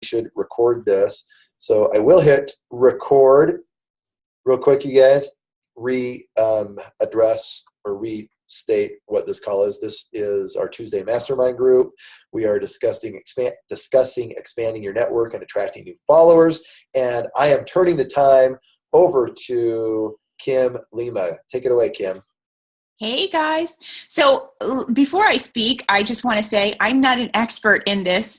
should record this. So I will hit record real quick, you guys. Address or restate what this call is. This is our Tuesday Mastermind group. We are discussing expanding your network and attracting new followers. And I am turning the time over to Kim Lima. Take it away, Kim. Hey guys. So before I speak, I just want to say I'm not an expert in this.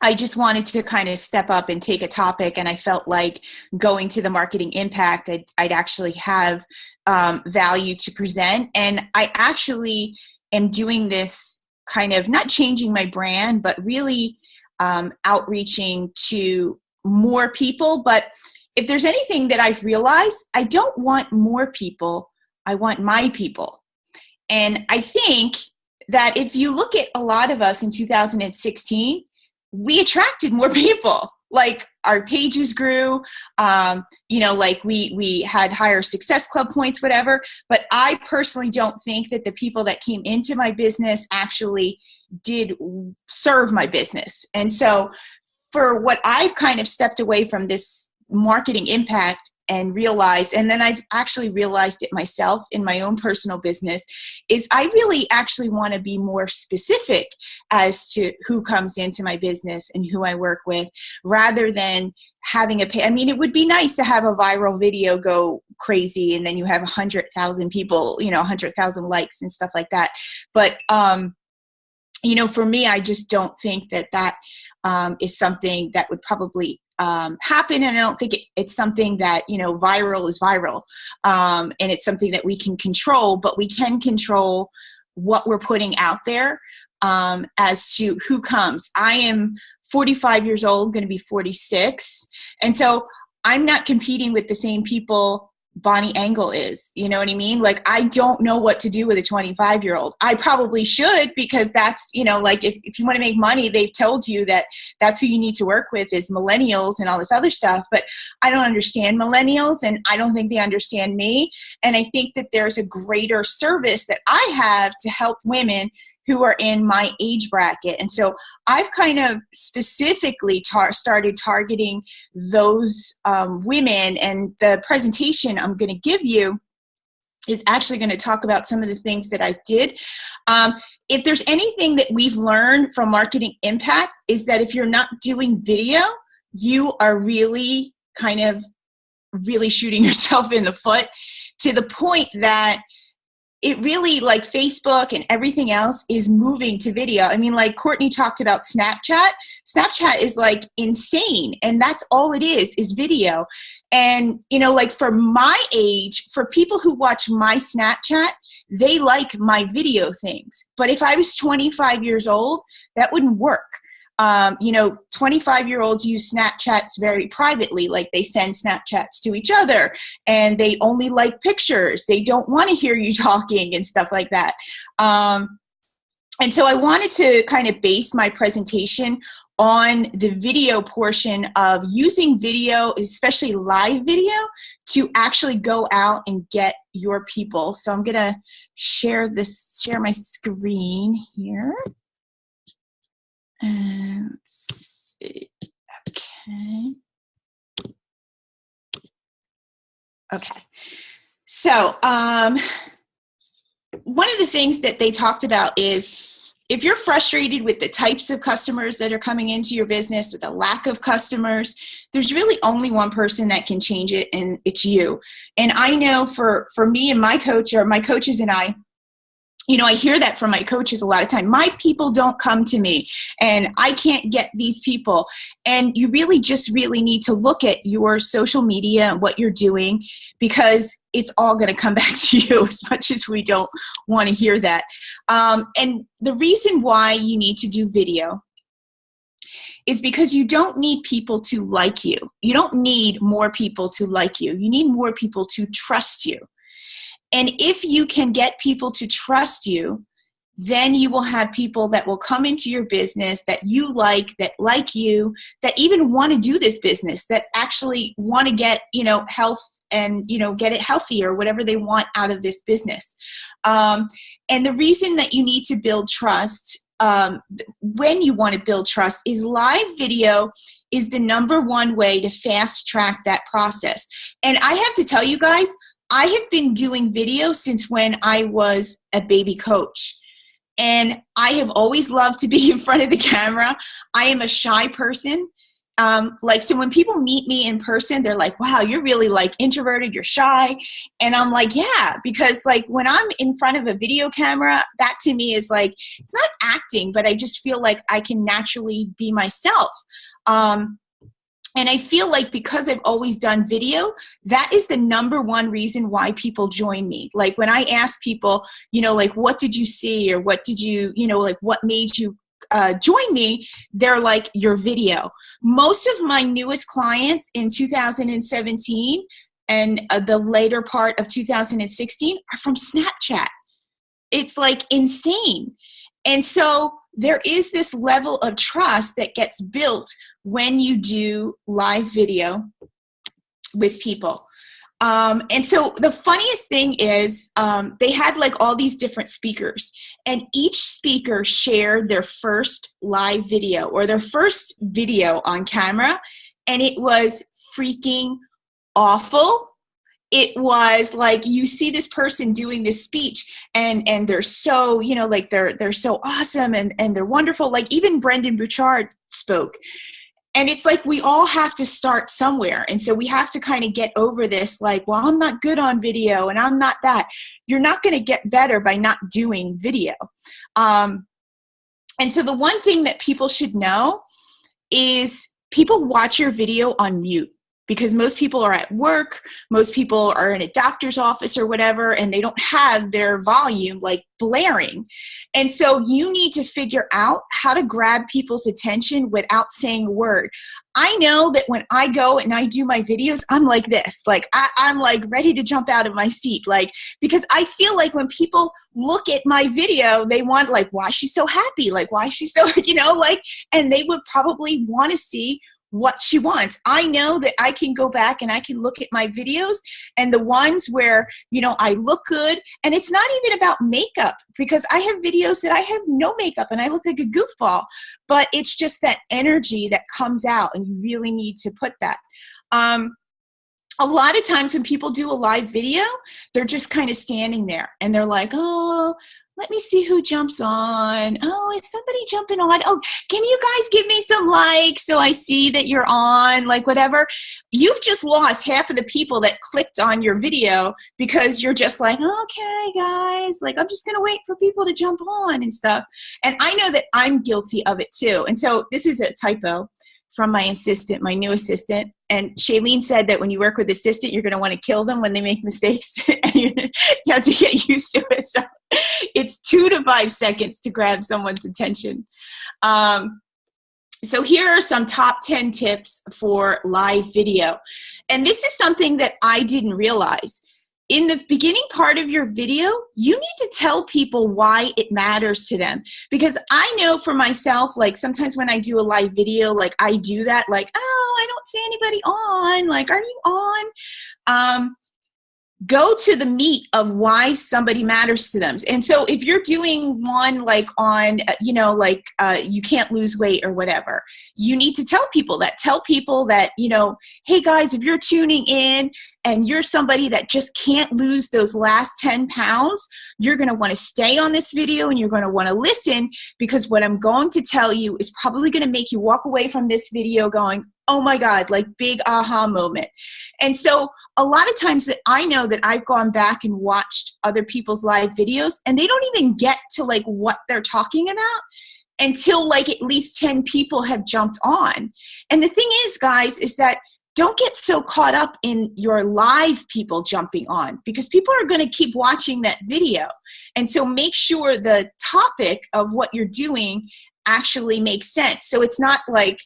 I just wanted to kind of step up and take a topic, and I felt like going to the marketing impact, I'd actually have value to present. And I actually am doing this kind of not changing my brand, but really outreaching to more people. But if there's anything that I've realized, I don't want more people. I want my people. And I think that if you look at a lot of us in 2016, we attracted more people. Like our pages grew, like we had higher Success Club points, whatever. But I personally don't think that the people that came into my business actually did serve my business. And so for what I've kind of stepped away from this marketing impact and realized, and then I've actually realized it myself in my own personal business, is I really actually want to be more specific as to who comes into my business and who I work with, rather than having it would be nice to have a viral video go crazy and then you have 100,000 people, 100,000 likes and stuff like that. But, for me, I just don't think that is something that would probably happen. And I don't think it's something that, viral is viral. And it's something that we can control, but we can control what we're putting out there as to who comes. I am 45 years old, going to be 46. And so I'm not competing with the same people Bonnie Engel is, you know what I mean? Like, I don't know what to do with a 25-year-old. I probably should, because that's, if you want to make money, they've told you that that's who you need to work with is millennials and all this other stuff. But I don't understand millennials, and I don't think they understand me. And I think that there's a greater service that I have to help women who are in my age bracket. And so I've kind of specifically started targeting those women, and the presentation I'm going to give you is actually going to talk about some of the things that I did. If there's anything that we've learned from Marketing Impact, is that if you're not doing video, you are really shooting yourself in the foot, to the point that it really, like Facebook and everything else, is moving to video. I mean, like Courtney talked about Snapchat. Snapchat is like insane. And that's all it is video. And, for my age, for people who watch my Snapchat, they like my video things. But if I was 25 years old, that wouldn't work. 25-year-olds use Snapchats very privately, like they send Snapchats to each other, and they only like pictures. They don't want to hear you talking and stuff like that. And so I wanted to kind of base my presentation on the video portion of using video, especially live video, to actually go out and get your people. So I'm going to share my screen here. Let's see. Okay. So one of the things that they talked about is, if you're frustrated with the types of customers that are coming into your business, or the lack of customers, there's really only one person that can change it, and it's you. And I know for me and my coaches and I hear that from my coaches a lot of time. My people don't come to me, and I can't get these people. And you really need to look at your social media and what you're doing, because it's all going to come back to you, as much as we don't want to hear that. And the reason why you need to do video is because you don't need people to like you. You don't need more people to like you. You need more people to trust you. And if you can get people to trust you, then you will have people that will come into your business that you like you, that even want to do this business, that actually want to get, health and, get it healthy, or whatever they want out of this business. And the reason that you need to build trust when you want to build trust is live video is the number one way to fast track that process. And I have to tell you guys, I have been doing video since when I was a baby coach. And I have always loved to be in front of the camera. I am a shy person. So when people meet me in person, they're like, wow, you're really like introverted, you're shy. And I'm like, yeah, because like when I'm in front of a video camera, that to me is like, it's not acting, but I just feel like I can naturally be myself. And I feel like because I've always done video, that is the number one reason why people join me. Like when I ask people, like, what did you see? Or what did you, like, what made you join me? They're like, your video. Most of my newest clients in 2017 and the later part of 2016 are from Snapchat. It's like insane. And so there is this level of trust that gets built when you do live video with people. And so the funniest thing is they had like all these different speakers, and each speaker shared their first live video or their first video on camera, and it was freaking awful. It was like you see this person doing this speech and they're so, like they're so awesome and they're wonderful. Like even Brendan Bouchard spoke. And it's like we all have to start somewhere. And so we have to kind of get over this like, well, I'm not good on video and I'm not that. You're not going to get better by not doing video. And so the one thing that people should know is people watch your video on mute. Because most people are at work, most people are in a doctor's office or whatever, and they don't have their volume like blaring. And so you need to figure out how to grab people's attention without saying a word. I know that when I go and I do my videos, I'm like this, like I'm like ready to jump out of my seat, like, because I feel like when people look at my video, they want like, why is she so happy? Like, why is she so, and they would probably want to see what she wants. I know that I can go back and I can look at my videos and the ones where, I look good, and it's not even about makeup because I have videos that I have no makeup and I look like a goofball, but it's just that energy that comes out and you really need to put that. A lot of times when people do a live video, they're just kind of standing there and they're like, oh, let me see who jumps on. Oh, is somebody jumping on? Oh, can you guys give me some likes so I see that you're on, like whatever. You've just lost half of the people that clicked on your video because you're just like, okay, guys, like I'm just going to wait for people to jump on and stuff. And I know that I'm guilty of it too. And so this is a typo from my assistant, my new assistant. And Shailene said that when you work with the assistant, you're going to want to kill them when they make mistakes. And you have to get used to it. So it's 2 to 5 seconds to grab someone's attention. So here are some top 10 tips for live video. And this is something that I didn't realize. In the beginning part of your video, you need to tell people why it matters to them. Because I know for myself, like sometimes when I do a live video, like I do that, like, oh, I don't see anybody on. Like, are you on? Go to the meat of why somebody matters to them. And so if you're doing one like on, you can't lose weight or whatever, you need to tell people that, hey guys, if you're tuning in and you're somebody that just can't lose those last 10 pounds, you're going to want to stay on this video and you're going to want to listen, because what I'm going to tell you is probably going to make you walk away from this video going, oh my God, like big aha moment. And so a lot of times that I know that I've gone back and watched other people's live videos and they don't even get to like what they're talking about until like at least 10 people have jumped on. And the thing is, guys, is that don't get so caught up in your live people jumping on, because people are going to keep watching that video. And so make sure the topic of what you're doing actually makes sense. So it's not like,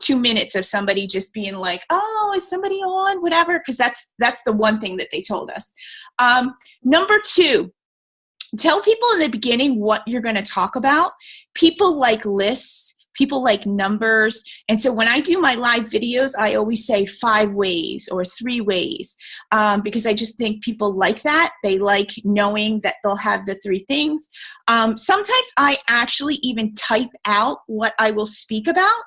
2 minutes of somebody just being like, oh, is somebody on, whatever, because that's the one thing that they told us. Number 2, tell people in the beginning what you're going to talk about. People like lists. People like numbers. And so when I do my live videos, I always say 5 ways or 3 ways, because I just think people like that. They like knowing that they'll have the 3 things. Sometimes I actually even type out what I will speak about,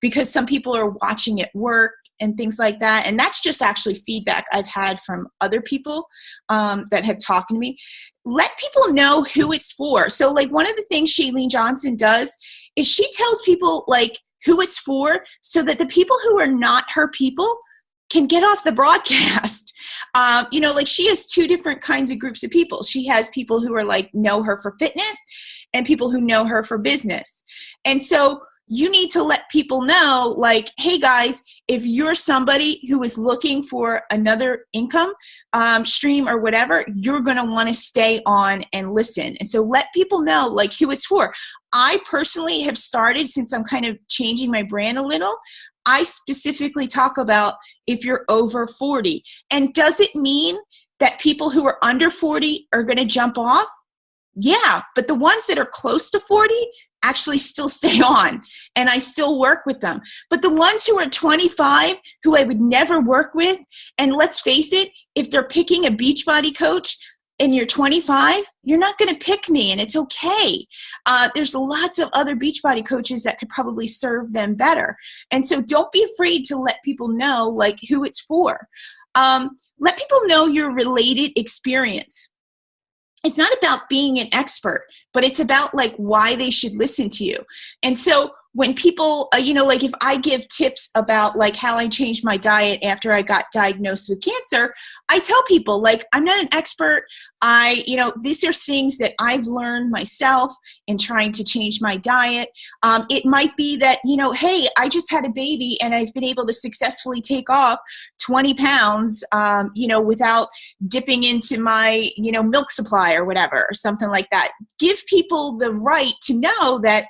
because some people are watching at work and things like that. And that's just actually feedback I've had from other people that have talked to me. Let people know who it's for. So like one of the things Shailene Johnson does is she tells people like who it's for, so that the people who are not her people can get off the broadcast. Like she has 2 different kinds of groups of people. She has people who are like know her for fitness and people who know her for business. And so you need to let people know, like, hey guys, if you're somebody who is looking for another income stream or whatever, you're going to want to stay on and listen. And so let people know like who it's for. I personally have started, since I'm kind of changing my brand a little, I specifically talk about if you're over 40. And does it mean that people who are under 40 are going to jump off? Yeah, but the ones that are close to 40 actually still stay on, and I still work with them. But the ones who are 25, who I would never work with, and let's face it, if they're picking a Beachbody coach and you're 25, you're not going to pick me, and it's okay. There's lots of other Beachbody coaches that could probably serve them better. And so don't be afraid to let people know like who it's for. Let people know your related experience. It's not about being an expert, but it's about like why they should listen to you. And so when people, like if I give tips about like how I changed my diet after I got diagnosed with cancer, I tell people like, I'm not an expert. These are things that I've learned myself in trying to change my diet. It might be that, hey, I just had a baby and I've been able to successfully take off 20 pounds, without dipping into my, milk supply or whatever, or something like that. Give people the right to know that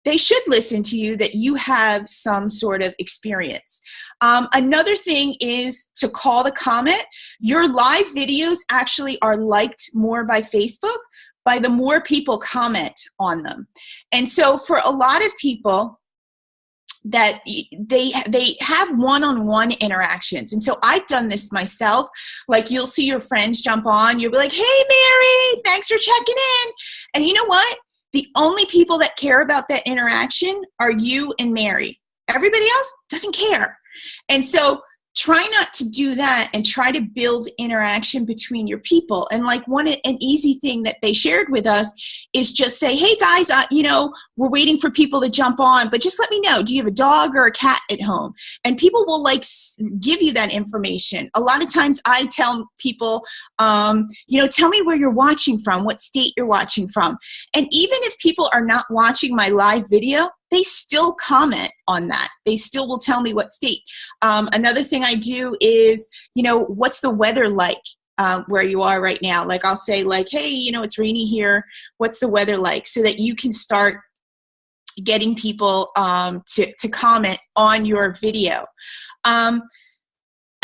they should listen to you, that you have some sort of experience. Another thing is to call the comment. Your live videos actually are liked more by Facebook by the more people comment on them. And so for a lot of people, that they have one-on-one interactions. And so I've done this myself. Like you'll see your friends jump on, you'll be like, hey, Mary, thanks for checking in. And you know what? The only people that care about that interaction are you and Mary. Everybody else doesn't care. And so try not to do that, and try to build interaction between your people. And like an easy thing that they shared with us is just say, hey guys, we're waiting for people to jump on, but just let me know, do you have a dog or a cat at home? And people will like give you that information. A lot of times I tell people, tell me where you're watching from, what state you're watching from. And even if people are not watching my live video, they still comment on that. They still will tell me what state. Another thing I do is, what's the weather like where you are right now? Like I'll say like, hey, it's rainy here. What's the weather like? So that you can start getting people to comment on your video.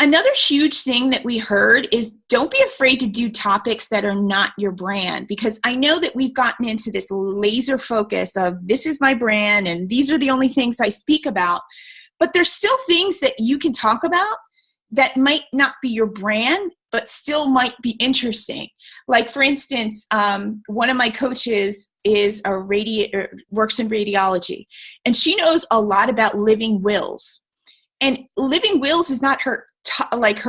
Another huge thing that we heard is don't be afraid to do topics that are not your brand, because I know that we've gotten into this laser focus of this is my brand and these are the only things I speak about, but there's still things that you can talk about that might not be your brand, but still might be interesting. Like for instance, one of my coaches is works in radiology, and she knows a lot about living wills. And living wills is not her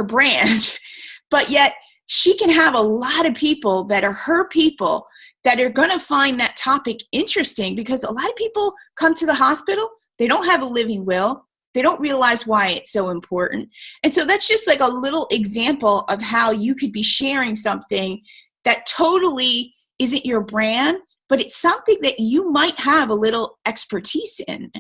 brand, but yet she can have a lot of people that are her people that are going to find that topic interesting, because a lot of people come to the hospital, they don't have a living will, they don't realize why it's so important. And so that's just like a little example of how you could be sharing something that totally isn't your brand, but it's something that you might have a little expertise in.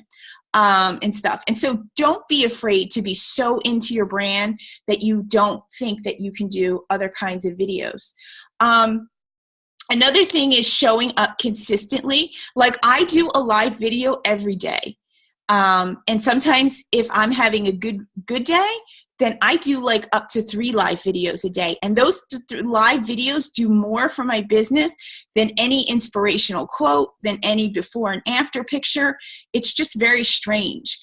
And stuff. And so don't be afraid to be so into your brand that you don't think that you can do other kinds of videos. Another thing is showing up consistently. Like I do a live video every day. And sometimes if I'm having a good day, then I do like up to 3 live videos a day. And those live videos do more for my business than any inspirational quote, than any before and after picture. It's just very strange.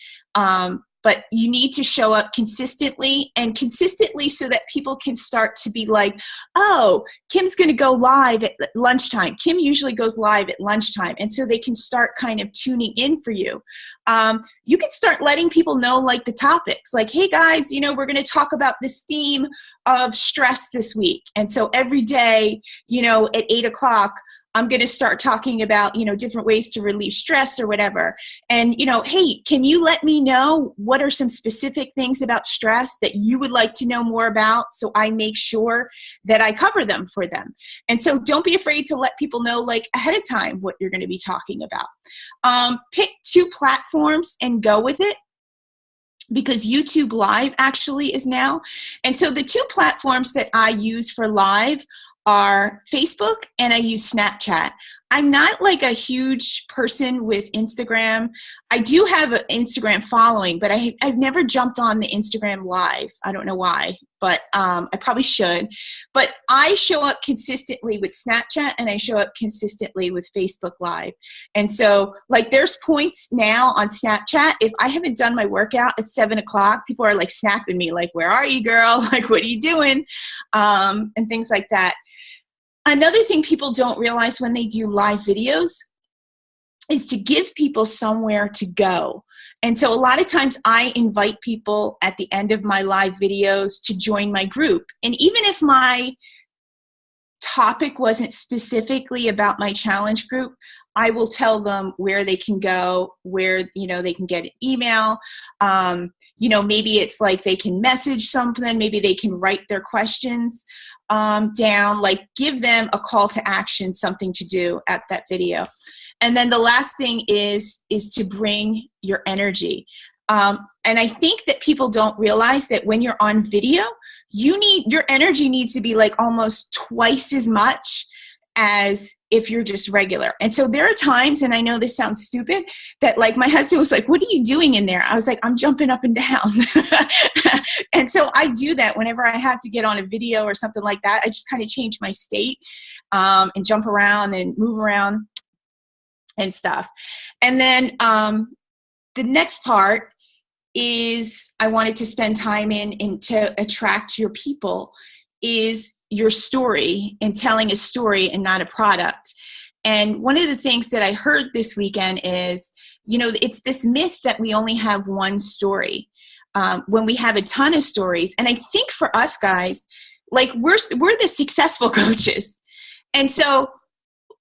But you need to show up consistently so that people can start to be like, oh, Kim's going to go live at lunchtime. Kim usually goes live at lunchtime. And so they can start kind of tuning in for you. You can start letting people know like the topics, like, hey guys, you know, we're going to talk about this theme of stress this week. And so every day, you know, at 8:00, I'm going to start talking about, you know, different ways to relieve stress or whatever. And, you know, hey, can you let me know what are some specific things about stress that you would like to know more about, so I make sure that I cover them for them. And so don't be afraid to let people know like ahead of time what you're going to be talking about. Pick 2 platforms and go with it, because YouTube Live actually is now. And so the 2 platforms that I use for live are Facebook and I use Snapchat. I'm not like a huge person with Instagram. I do have an Instagram following, but I've never jumped on the Instagram live. I don't know why, but I probably should. But I show up consistently with Snapchat and I show up consistently with Facebook Live. And so like there's points now on Snapchat, if I haven't done my workout at 7:00, people are like snapping me like, where are you, girl? Like, what are you doing? And things like that. Another thing people don't realize when they do live videos is to give people somewhere to go. And so a lot of times I invite people at the end of my live videos to join my group. And even if my topic wasn't specifically about my challenge group, I will tell them where they can go, where, you know, they can get an email. You know, maybe it's like they can message something, maybe they can write their questions down, like give them a call to action, something to do at that video. And then the last thing is to bring your energy. And I think that people don't realize that when you're on video, your energy needs to be like almost twice as much as if you're just regular. And so there are times, and I know this sounds stupid, that like my husband was like, what are you doing in there? I was like, I'm jumping up and down. And so I do that whenever I have to get on a video or something like that. I just kind of change my state and jump around and move around and stuff. And then the next part is I wanted to spend time in to attract your people is your story, and telling a story and not a product. And one of the things that I heard this weekend is, you know, it's this myth that we only have one story when we have a ton of stories. And I think for us guys, like we're the successful coaches. And so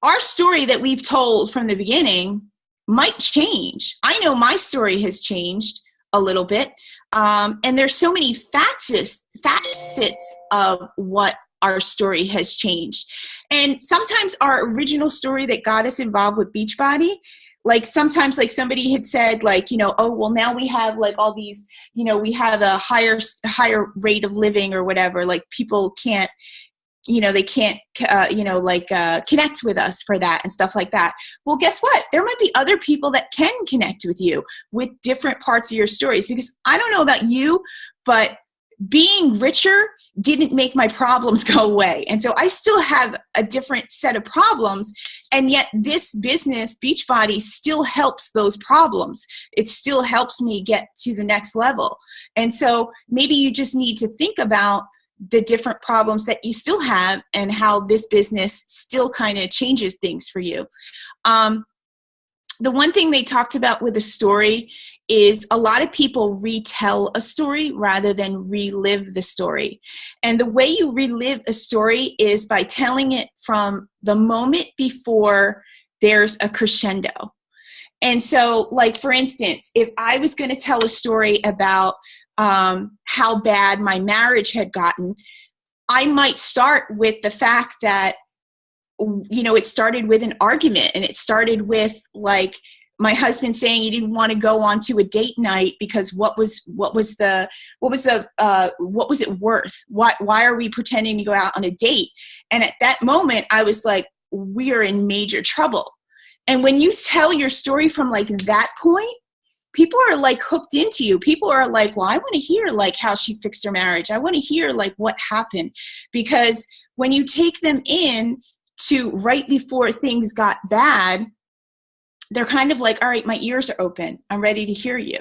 our story that we've told from the beginning might change. I know my story has changed a little bit. And there's so many facets of what our story has changed. And sometimes our original story that got us involved with Beachbody, like sometimes like somebody had said like, you know, oh, well now we have like all these, you know, we have a higher rate of living or whatever, like people can't, you know, they can't, connect with us for that and stuff like that. Well, guess what? There might be other people that can connect with you with different parts of your stories, because I don't know about you, but being richer didn't make my problems go away. And so I still have a different set of problems. And yet this business, Beachbody, still helps those problems. It still helps me get to the next level. And so maybe you just need to think about the different problems that you still have and how this business still kind of changes things for you. The one thing they talked about with a story is a lot of people retell a story rather than relive the story. And the way you relive a story is by telling it from the moment before there's a crescendo. And so, like, for instance, if I was going to tell a story about how bad my marriage had gotten, I might start with the fact that, you know, it started with an argument, and it started with like my husband saying he didn't want to go on to a date night because what was it worth? Why are we pretending to go out on a date? And at that moment I was like, we're in major trouble. And when you tell your story from like that point, people are like hooked into you. People are like, well, I want to hear like how she fixed her marriage. I want to hear like what happened. Because when you take them in to right before things got bad, they're kind of like, all right, my ears are open. I'm ready to hear you.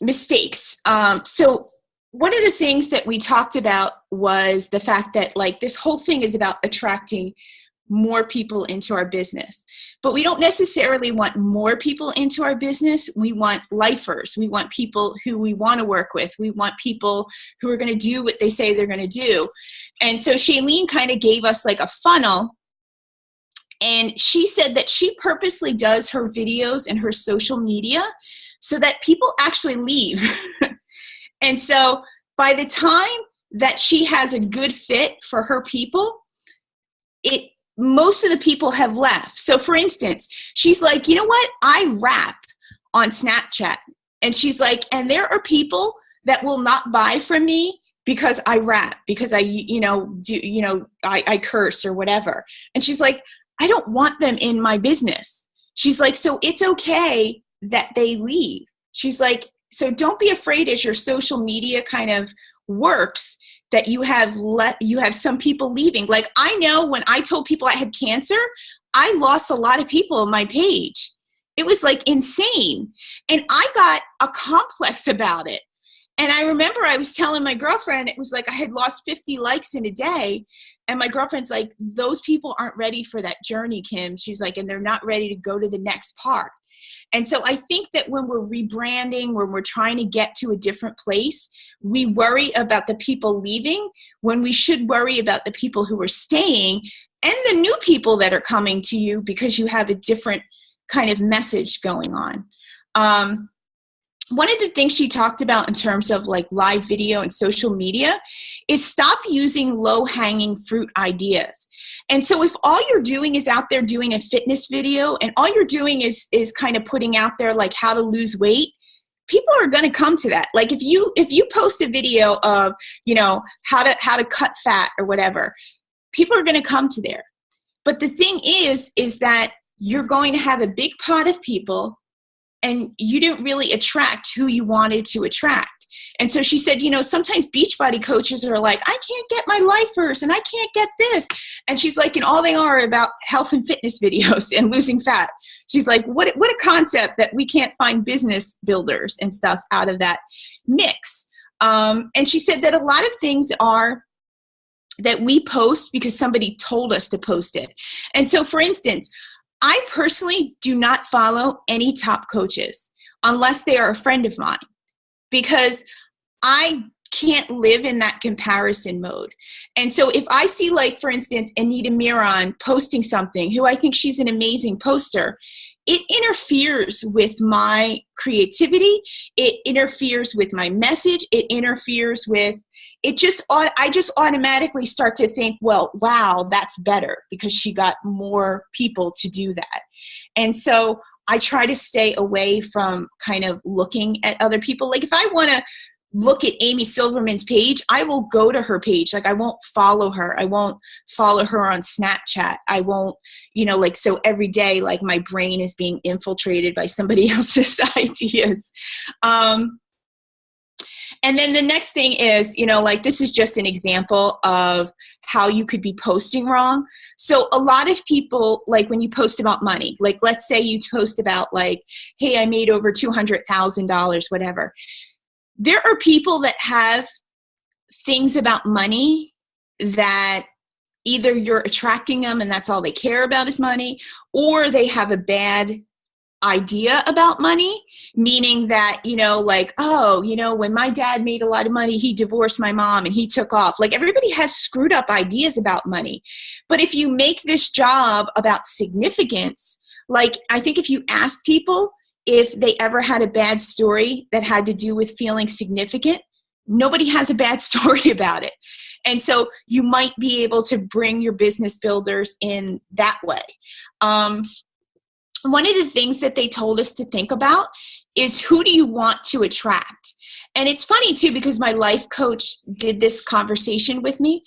Mistakes. So one of the things that we talked about was the fact that like this whole thing is about attracting more people into our business. But we don't necessarily want more people into our business. We want lifers. We want people who we want to work with. We want people who are going to do what they say they're going to do. And so Shailene kind of gave us like a funnel. And she said that she purposely does her videos and her social media so that people actually leave. And so by the time that she has a good fit for her people, most of the people have left. So for instance, she's like, you know what? I rap on Snapchat. And she's like, and there are people that will not buy from me because I rap, because I curse or whatever. And she's like, I don't want them in my business. She's like, so it's okay that they leave. She's like, so don't be afraid as your social media kind of works that you have some people leaving. Like I know when I told people I had cancer, I lost a lot of people on my page. It was like insane. And I got a complex about it. And I remember I was telling my girlfriend, it was like I had lost 50 likes in a day. And my girlfriend's like, those people aren't ready for that journey, Kim. She's like, and they're not ready to go to the next part. And so I think that when we're rebranding, when we're trying to get to a different place, we worry about the people leaving when we should worry about the people who are staying and the new people that are coming to you because you have a different kind of message going on. One of the things she talked about in terms of like live video and social media is stop using low-hanging fruit ideas. And so if all you're doing is out there doing a fitness video and all you're doing is kind of putting out there like how to lose weight, people are going to come to that. Like if you post a video of, how to cut fat or whatever, people are going to come to there. But the thing is that you're going to have a big pot of people and you didn't really attract who you wanted to attract. And so she said, sometimes Beachbody coaches are like, I can't get my lifers and I can't get this. And she's like, and all they are about health and fitness videos and losing fat. She's like, what a concept that we can't find business builders and stuff out of that mix. And she said that a lot of things are that we post because somebody told us to post it. And so for instance, I personally do not follow any top coaches unless they are a friend of mine because I can't live in that comparison mode. And so if I see, like, for instance, Anita Miron posting something, who I think she's an amazing poster, it interferes with my creativity. It interferes with my message. It interferes with I just automatically start to think, well, wow, that's better because she got more people to do that. And so I try to stay away from kind of looking at other people. Like if I want to look at Amy Silverman's page, I will go to her page. Like I won't follow her. I won't follow her on Snapchat. I won't, so every day, like my brain is being infiltrated by somebody else's ideas. And then the next thing is, this is just an example of how you could be posting wrong. So a lot of people, like when you post about money, like let's say you post about like, hey, I made over $200,000, whatever. There are people that have things about money that either you're attracting them and that's all they care about is money, or they have a bad idea about money, meaning that, when my dad made a lot of money, he divorced my mom and he took off. Like everybody has screwed up ideas about money. But if you make this job about significance, like I think if you ask people if they ever had a bad story that had to do with feeling significant, nobody has a bad story about it. And so you might be able to bring your business builders in that way. One of the things that they told us to think about is who do you want to attract? And it's funny too, because my life coach did this conversation with me.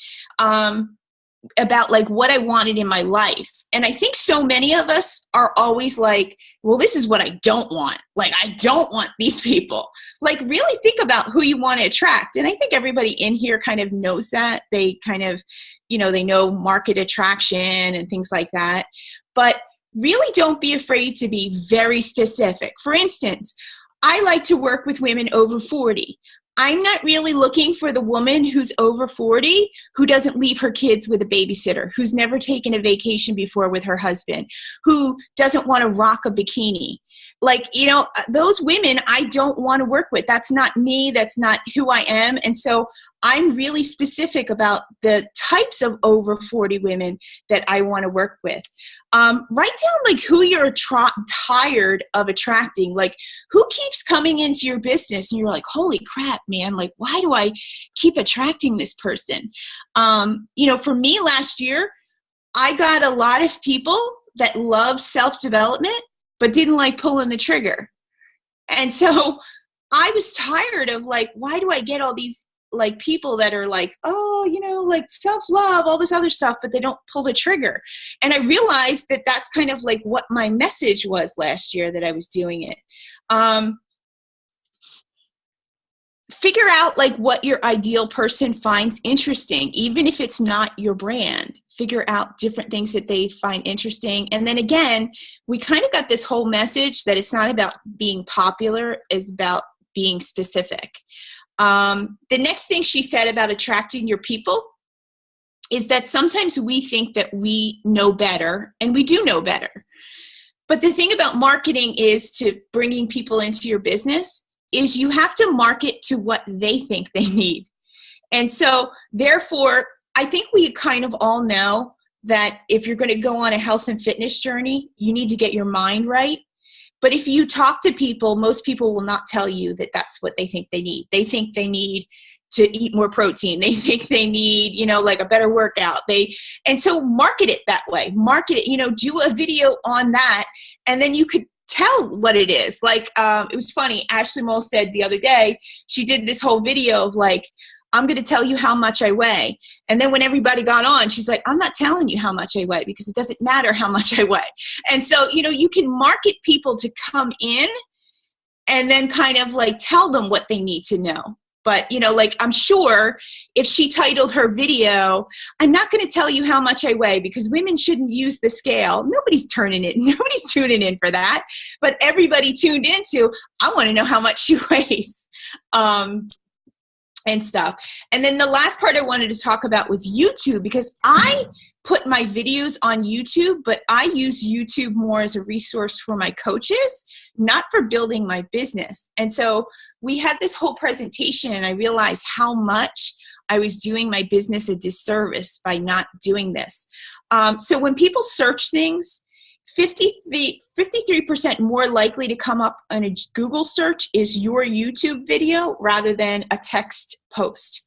about like what I wanted in my life. And I think so many of us are always like, well, this is what I don't want. Like, I don't want these people. Like, really think about who you want to attract. And I think everybody in here kind of knows that. They kind of, they know market attraction and things like that. But really don't be afraid to be very specific. For instance, I like to work with women over 40. I'm not really looking for the woman who's over 40 who doesn't leave her kids with a babysitter, who's never taken a vacation before with her husband, who doesn't want to rock a bikini. Like, those women I don't want to work with. That's not me. That's not who I am. And so I'm really specific about the types of over 40 women that I want to work with. Write down like who you're tired of attracting, like who keeps coming into your business and you're like, holy crap, man, like why do I keep attracting this person? For me last year, I got a lot of people that love self-development but didn't like pulling the trigger. And so I was tired of like, why do I get all these like people that are like, oh, like self-love, all this other stuff, but they don't pull the trigger. And I realized that that's kind of like what my message was last year that I was doing it. Figure out like what your ideal person finds interesting, even if it's not your brand. Figure out different things that they find interesting. And then again, we kind of got this whole message that it's not about being popular, it's about being specific. The next thing she said about attracting your people is that sometimes we think that we know better, and we do know better. But the thing about marketing is to bringing people into your business is you have to market to what they think they need. And so therefore, I think we kind of all know that if you're going to go on a health and fitness journey, you need to get your mind right. But if you talk to people, most people will not tell you that that's what they think they need. They think they need to eat more protein. They think they need, like a better workout. And so market it that way. Market it, do a video on that. And then you could tell what it is. Like, it was funny. Ashley Molstead the other day, she did this whole video of like, I'm going to tell you how much I weigh. And then when everybody got on, she's like, I'm not telling you how much I weigh because it doesn't matter how much I weigh. And so, you can market people to come in and then kind of like tell them what they need to know. But, like I'm sure if she titled her video, I'm not going to tell you how much I weigh because women shouldn't use the scale. Nobody's tuning in for that. But everybody tuned into, I want to know how much she weighs. And stuff. And then the last part I wanted to talk about was YouTube, because I put my videos on YouTube, but I use YouTube more as a resource for my coaches, not for building my business. And so we had this whole presentation and I realized how much I was doing my business a disservice by not doing this. So when people search things, 53% more likely to come up on a Google search is your YouTube video rather than a text post.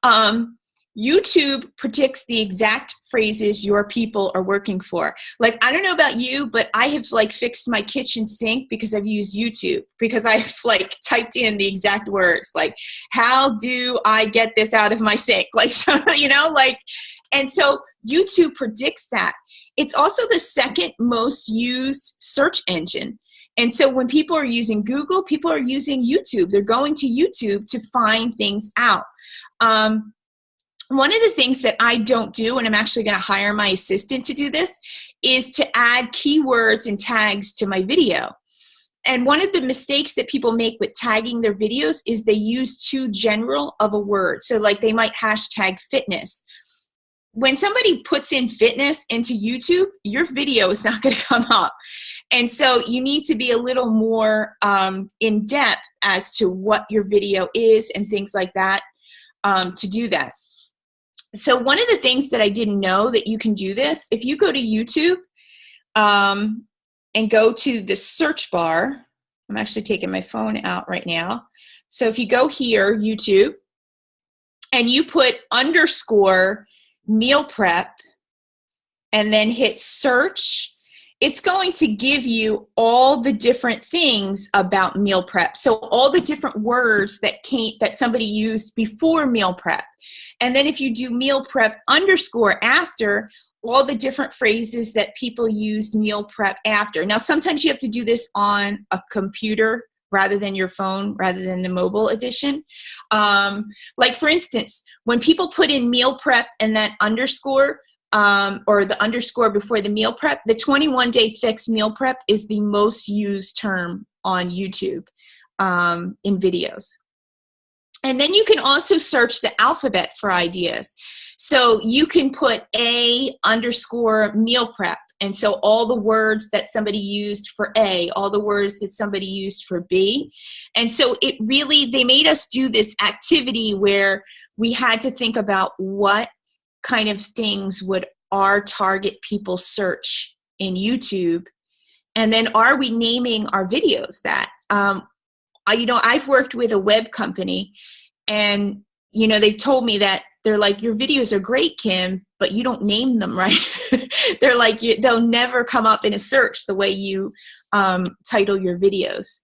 YouTube predicts the exact phrases your people are working for. Like, I don't know about you, but I have like fixed my kitchen sink because I've used YouTube, because I've like typed in the exact words, like, how do I get this out of my sink? Like, so, and so YouTube predicts that. It's also the second most used search engine. And so when people are using Google, people are using YouTube. They're going to YouTube to find things out. One of the things that I don't do, and I'm actually going to hire my assistant to do this, is to add keywords and tags to my video. And one of the mistakes that people make with tagging their videos is they use too general of a word. So like they might hashtag fitness. When somebody puts in fitness into YouTube, your video is not going to come up. And so you need to be a little more in depth as to what your video is and things like that to do that. So one of the things that I didn't know that you can do this, if you go to YouTube and go to the search bar, I'm actually taking my phone out right now. So if you go here, YouTube, and you put _ meal prep and then hit search, it's going to give you all the different things about meal prep. So all the different words that somebody used before meal prep. And then if you do meal prep underscore after, all the different phrases that people used meal prep after. Now, sometimes you have to do this on a computer rather than your phone, rather than the mobile edition. Like for instance, when people put in meal prep and that underscore, or the underscore before the meal prep, the 21-day fix meal prep is the most used term on YouTube in videos. And then you can also search the alphabet for ideas. So you can put A underscore meal prep. And so all the words that somebody used for A, all the words that somebody used for B. And so they made us do this activity where we had to think about what kind of things would our target people search in YouTube. And then are we naming our videos that? I've worked with a web company, and, they told me that they're like, your videos are great, Kim, but you don't name them right. They're like, they'll never come up in a search the way you title your videos.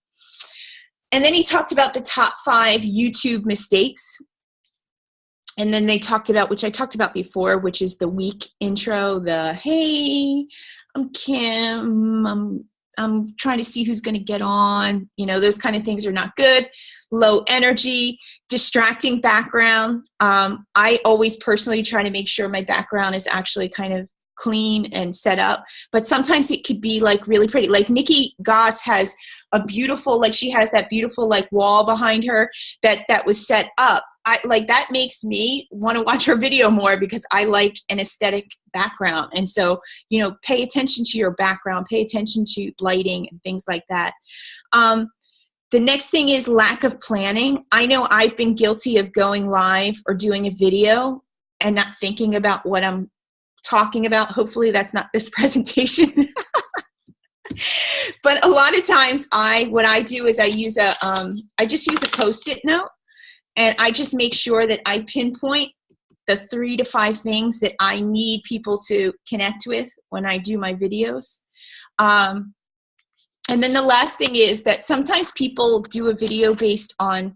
And then he talked about the top 5 YouTube mistakes. And then they talked about, which I talked about before, which is the weak intro, the, hey, I'm Kim, I'm trying to see who's going to get on. Those kind of things are not good. Low energy, distracting background. I always personally try to make sure my background is actually kind of clean and set up, but sometimes it could be like really pretty. Like Nikki Goss has a beautiful, she has that beautiful wall behind her that was set up. That makes me want to watch her video more because I like an aesthetic background. And so, pay attention to your background, pay attention to lighting and things like that. The next thing is lack of planning. I know I've been guilty of going live or doing a video and not thinking about what I'm talking about. Hopefully that's not this presentation. But a lot of times what I do is I just use a Post-it note, and I just make sure that I pinpoint the 3 to 5 things that I need people to connect with when I do my videos. And then the last thing is that sometimes people do a video based on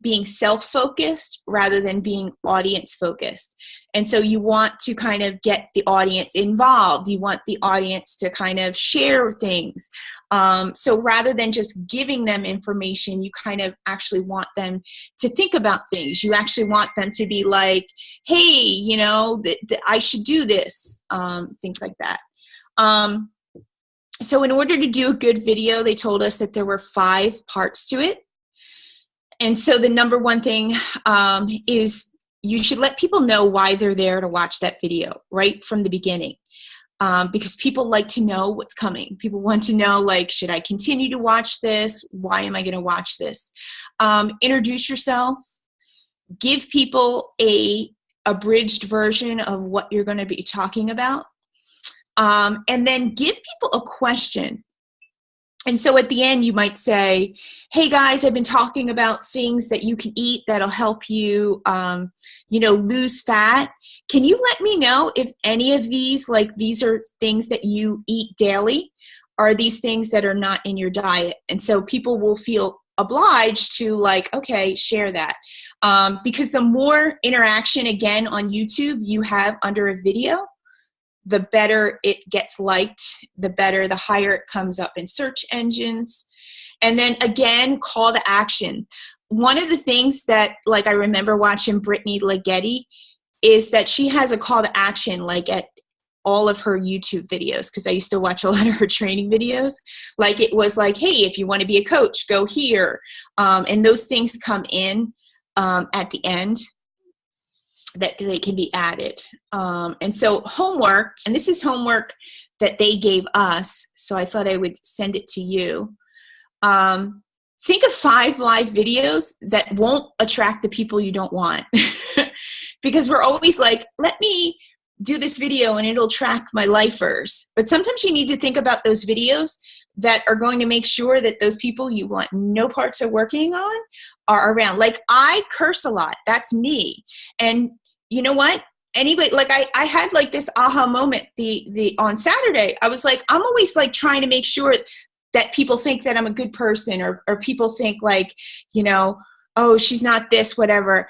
being self-focused rather than being audience-focused. And so you want to kind of get the audience involved. You want the audience to kind of share things. So rather than just giving them information, you kind of actually want them to think about things. You actually want them to be like, hey, I should do this, things like that. So in order to do a good video, they told us that there were 5 parts to it. And so the number one thing is you should let people know why they're there to watch that video right from the beginning. Because people like to know what's coming. People want to know, should I continue to watch this? Why am I going to watch this? Introduce yourself. Give people a abridged version of what you're going to be talking about. And then give people a question. And so at the end, you might say, hey guys, I've been talking about things that you can eat that'll help you, lose fat. Can you let me know if any of these, these are things that you eat daily? Or are these things that are not in your diet? And so people will feel obliged to okay, share that. Because the more interaction, again, on YouTube you have under a video, the better it gets liked, the higher it comes up in search engines. And then again, call to action. One of the things that I remember watching Brittany Leggetti is that she has a call to action at all of her YouTube videos, because I used to watch a lot of her training videos. It was hey, if you want to be a coach, go here. And those things come in at the end that they can be added. And so homework, and this is homework that they gave us, so I thought I would send it to you. Think of 5 live videos that won't attract the people you don't want. Because we're always let me do this video and it'll track my lifers. But sometimes you need to think about those videos that are going to make sure that those people you want no parts of working on are around. I curse a lot. That's me. And you know what? anyway, like I had like this aha moment on Saturday. I was like, I'm always like trying to make sure that people think that I'm a good person, or people think like, you know, oh, she's not this, whatever.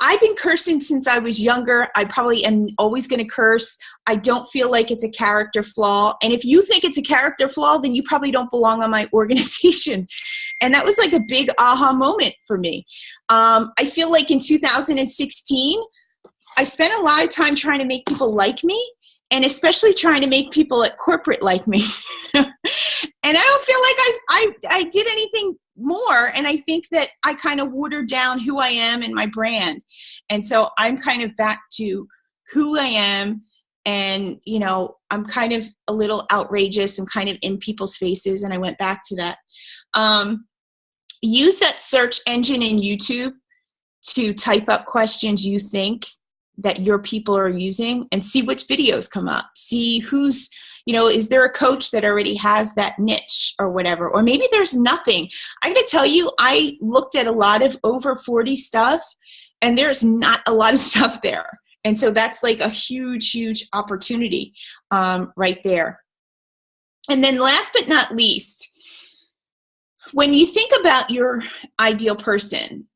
I've been cursing since I was younger. I probably am always going to curse. I don't feel like it's a character flaw. And if you think it's a character flaw, then you probably don't belong on my organization. And that was like a big aha moment for me. I feel like in 2016, I spent a lot of time trying to make people like me, and especially trying to make people at corporate like me. And I don't feel like I did anything more. And I think that I kind of watered down who I am and my brand. And so I'm kind of back to who I am. And, you know, I'm kind of a little outrageous and kind of in people's faces. And I went back to that. Use that search engine in YouTube to type up questions you think that your people are using, and see which videos come up. See who's, you know, is there a coach that already has that niche or whatever? Or maybe there's nothing. I gotta tell you, I looked at a lot of over 40 stuff, and there's not a lot of stuff there. And so that's like a huge, huge opportunity right there. And then last but not least, when you think about your ideal person,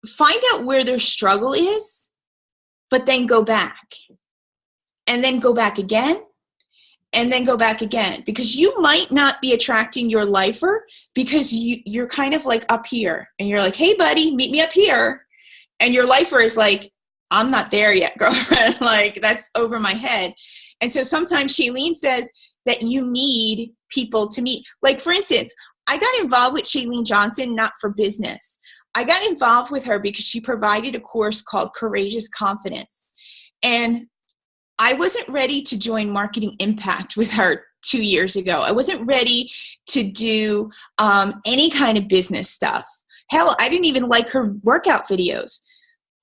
find out where their struggle is, but then go back, and then go back again, and then go back again, because you might not be attracting your lifer because you're kind of like up here, and you're like, hey buddy, meet me up here. And your lifer is like, I'm not there yet, girlfriend. Like, that's over my head. And so sometimes Shailene says that you need people to meet. Like, for instance, I got involved with Shailene Johnson, not for business. I got involved with her because she provided a course called Courageous Confidence. And I wasn't ready to join Marketing Impact with her 2 years ago. I wasn't ready to do any kind of business stuff. Hell, I didn't even like her workout videos.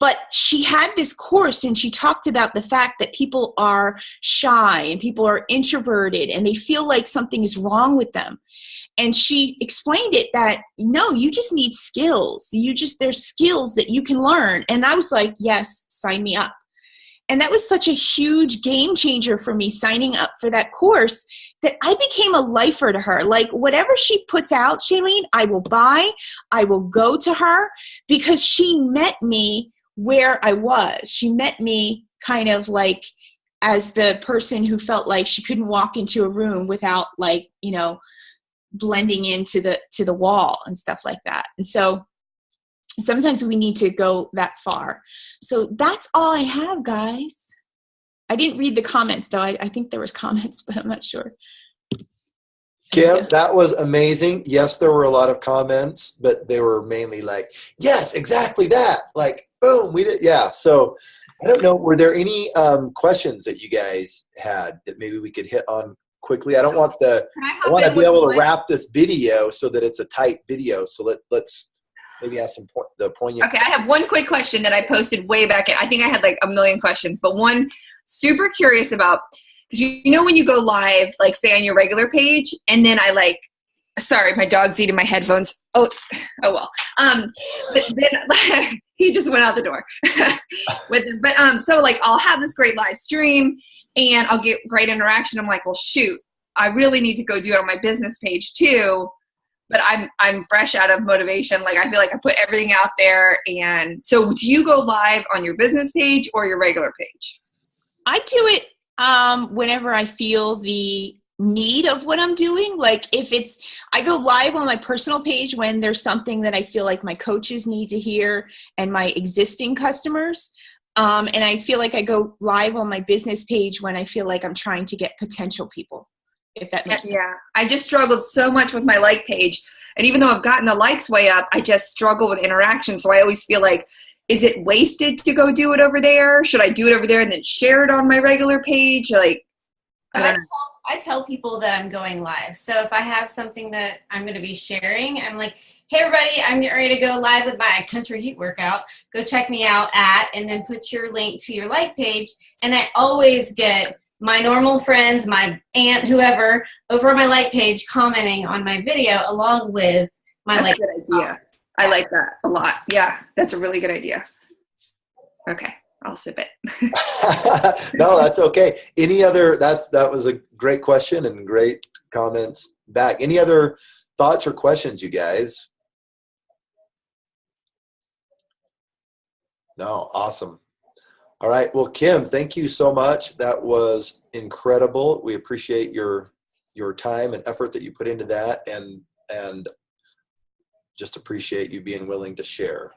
But she had this course, and she talked about the fact that people are shy and people are introverted and they feel like something is wrong with them. And she explained it that, no, you just need skills. There's skills that you can learn. And I was like, yes, sign me up. And that was such a huge game changer for me, signing up for that course, that I became a lifer to her. Like, whatever she puts out, Shailene, I will buy, I will go to her, because she met me where I was. She met me kind of like as the person who felt like she couldn't walk into a room without, like, you know, blending into the wall and stuff like that. And so sometimes we need to go that far. So that's all I have, guys. I didn't read the comments though. I think there was comments, but I'm not sure. Kim, that was amazing. Yes, there were a lot of comments, but they were mainly like, yes, exactly that. Like, boom, we did. Yeah. So I don't know. Were there any questions that you guys had that maybe we could hit on quickly? I want to be able to wrap this video so that it's a tight video. So let's maybe ask some poignant. Okay. I have one quick question that I posted way back. I think I had like a million questions, but one super curious about, because you know when you go live, like say on your regular page, and then sorry, my dog's eating my headphones. Oh well. But then he just went out the door. So like I'll have this great live stream and I'll get great interaction. I'm like, well, shoot, I really need to go do it on my business page too. But I'm fresh out of motivation. Like I feel like I put everything out there. And so do you go live on your business page or your regular page? I do it whenever I feel the need of what I'm doing. Like I go live on my personal page when there's something that I feel like my coaches need to hear and my existing customers. And I feel like I go live on my business page when I feel like I'm trying to get potential people, if that makes sense. Yeah. I just struggled so much with my like page. And even though I've gotten the likes way up, I just struggle with interaction. So I always feel like, is it wasted to go do it over there? Should I do it over there and then share it on my regular page? Like, I tell people that I'm going live. So if I have something that I'm going to be sharing, I'm like, hey everybody, I'm getting ready to go live with my country heat workout. Go check me out and then put your link to your like page. And I always get my normal friends, my aunt, whoever, over on my like page commenting on my video along with my That's a good idea. I like that a lot. Yeah, that's a really good idea. Okay. I'll sip it. No, that's okay. Any other, that was a great question and great comments back. Any other thoughts or questions, you guys? No, awesome. All right. Well, Kim, thank you so much. That was incredible. We appreciate your time and effort that you put into that, and just appreciate you being willing to share.